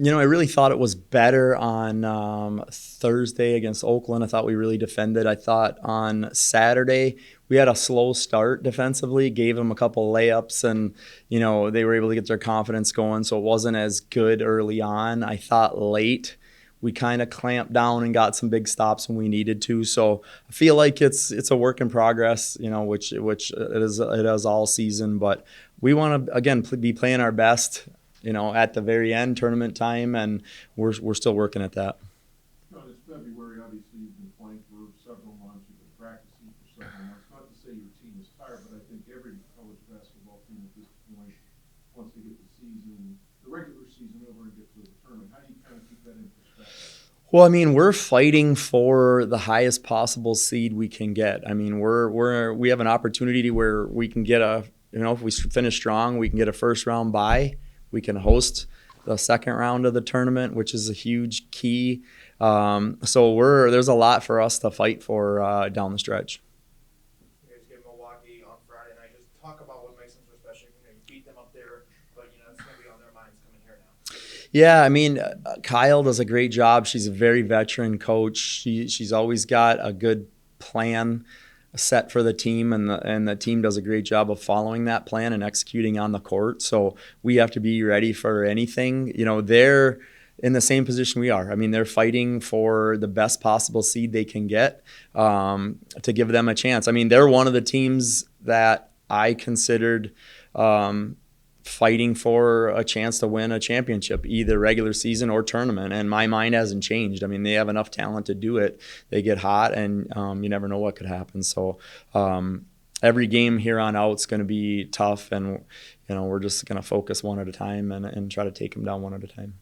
I really thought it was better on Thursday against Oakland. I thought we really defended. I thought on Saturday we had a slow start defensively, gave them a couple layups, and they were able to get their confidence going. So it wasn't as good early on. I thought late we kind of clamped down and got some big stops when we needed to. So I feel like it's a work in progress, which it is all season. But we want to again be playing our best, at the very end, tournament time, and we're still working at that. John, it's February. Obviously, you've been playing for several months. You've been practicing for several months. Not to say your team is tired, but I think every college basketball team at this point wants to get the regular season over and get to the tournament. How do you kind of keep that in perspective? Well, I mean, we're fighting for the highest possible seed we can get. I mean, we have an opportunity where we can get if we finish strong, we can get a first round bye. We can host the second round of the tournament, which is a huge key. So there's a lot for us to fight for down the stretch. You guys get Milwaukee on Friday night. Just talk about what makes them so special. You beat them up there, but it's going to be on their minds coming here now. Yeah, I mean, Kyle does a great job. She's a very veteran coach. She's always got a good plan set for the team, and the team does a great job of following that plan and executing on the court. So we have to be ready for anything. They're in the same position we are. I mean, they're fighting for the best possible seed they can get to give them a chance. I mean, they're one of the teams that I considered fighting for a chance to win a championship, either regular season or tournament. And my mind hasn't changed. I mean, they have enough talent to do it. They get hot, and you never know what could happen. So every game here on out is going to be tough, and we're just going to focus one at a time and try to take them down one at a time.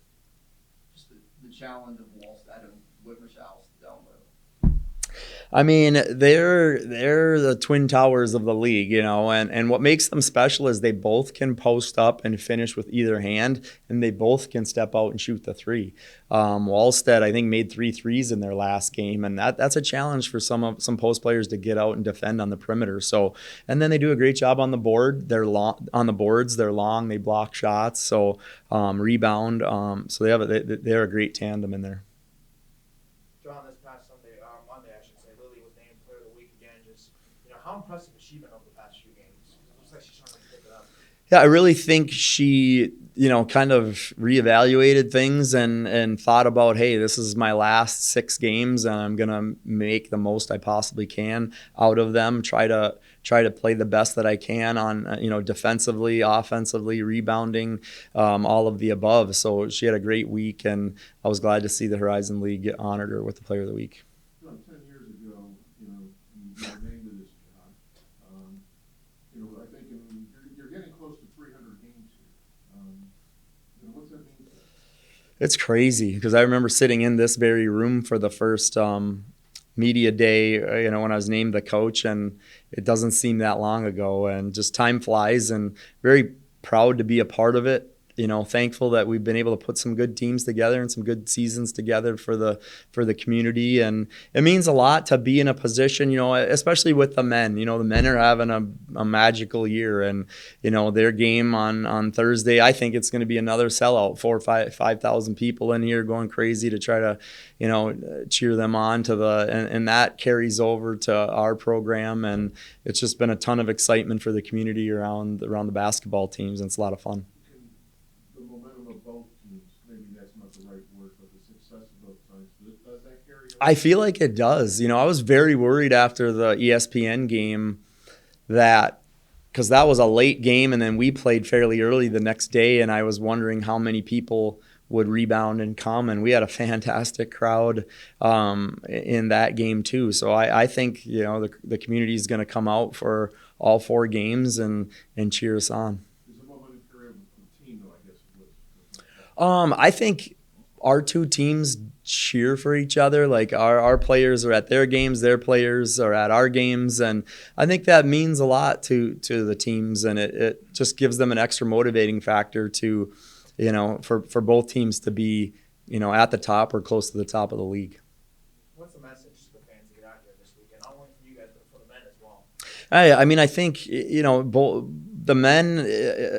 Just the challenge of Wallstead and Whitmershall down low. I mean, they're the twin towers of the league, and what makes them special is they both can post up and finish with either hand, and they both can step out and shoot the three. Wallstead, I think, made 3 threes in their last game, and that's a challenge for some post players to get out and defend on the perimeter. So, and then they do a great job on the board. They're long on the boards. They're long. They block shots. So rebound. So they're a great tandem in there. John, this past Monday, I should say, Lily was named Player of the Week again. Just, how impressive has she been over the past few games? It looks like she's trying to pick it up. Yeah, I really think she, kind of reevaluated things and thought about, hey, this is my last 6 games, and I'm gonna make the most I possibly can out of them. Try to play the best that I can on, defensively, offensively, rebounding, all of the above. So she had a great week, and I was glad to see the Horizon League honored her with the Player of the Week. 10 years ago, you were named to this job. I think you're getting close to 300 games here. What's that mean to you? It's crazy because I remember sitting in this very room for the first media day, when I was named the coach, and it doesn't seem that long ago, and just time flies, and very proud to be a part of it. Thankful that we've been able to put some good teams together and some good seasons together for the community, and it means a lot to be in a position, especially with the men. The men are having a magical year, and their game on Thursday, I think it's going to be another sellout. 4,000 or 5,000 people in here going crazy to try to cheer them on and that carries over to our program, and it's just been a ton of excitement for the community around the basketball teams, and it's a lot of fun. The momentum of both teams, maybe that's not the right word, but the success of both sides, does that carry over? I feel like it does. I was very worried after the ESPN game because that was a late game, and then we played fairly early the next day, and I was wondering how many people would rebound and come, and we had a fantastic crowd in that game too. So I think the community is going to come out for all 4 games and cheer us on. I think our 2 teams cheer for each other. Like our players are at their games, their players are at our games, and I think that means a lot to the teams, and it just gives them an extra motivating factor to, for both teams to be, at the top or close to the top of the league. What's the message to the fans to get out here this weekend? Not only for you guys, but for the men as well. I mean, I think, the men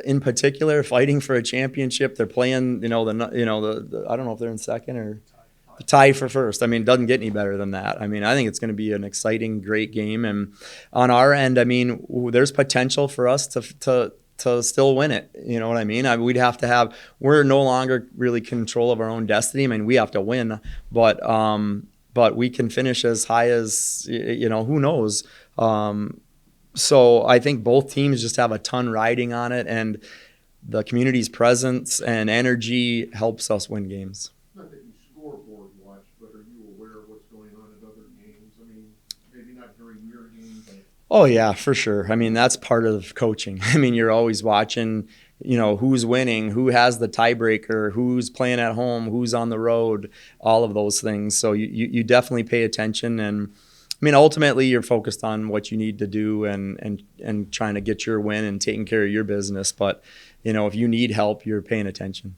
in particular fighting for a championship. They're playing, the I don't know if they're in second or tie for first. I mean, it doesn't get any better than that. I mean, I think it's going to be an exciting, great game. And on our end, I mean, there's potential for us to still win it. You know what I mean? We'd have to have. We're no longer really control of our own destiny. I mean, we have to win, but we can finish as high as who knows. So I think both teams just have a ton riding on it, and the community's presence and energy helps us win games. Not that you scoreboard watch, but are you aware of what's going on at other games? I mean, maybe not during your game, but. Oh yeah, for sure. I mean, that's part of coaching. I mean, you're always watching, who's winning, who has the tiebreaker, who's playing at home, who's on the road, all of those things. So you definitely pay attention. And I mean, ultimately you're focused on what you need to do and trying to get your win and taking care of your business. But, if you need help, you're paying attention.